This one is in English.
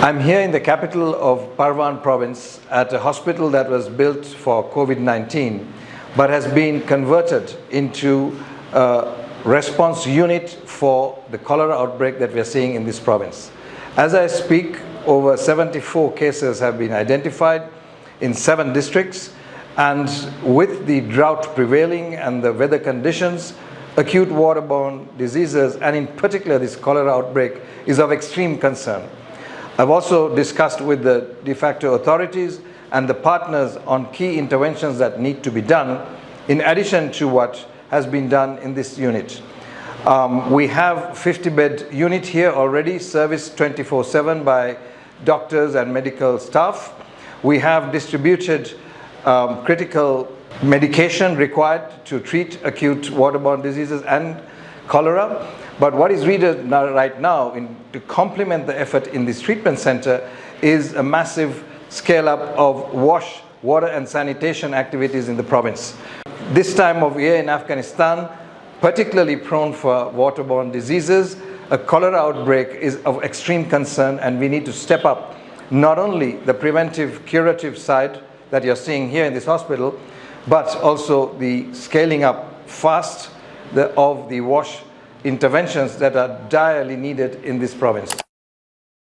I'm here in the capital of Provence province at a hospital that was built for COVID-19 but has been converted into a response unit for the cholera outbreak that we are seeing in this province. As I speak, over 74 cases have been identified in 7 districts, and with the drought prevailing and the weather conditions, acute waterborne diseases, and in particular this cholera outbreak, is of extreme concern. I've also discussed with the de facto authorities and the partners on key interventions that need to be done in addition to what has been done in this unit. We have 50-bed unit here already, serviced 24/7 by doctors and medical staff. We have distributed critical medication required to treat acute waterborne diseases and cholera. But what is needed right now to complement the effort in this treatment center is a massive scale-up of water and sanitation activities in the province. This time of year in Afghanistan, particularly prone for waterborne diseases, a cholera outbreak is of extreme concern, and we need to step up not only the preventive curative side that you're seeing here in this hospital, but also the scaling up fast of the interventions that are direly needed in this province.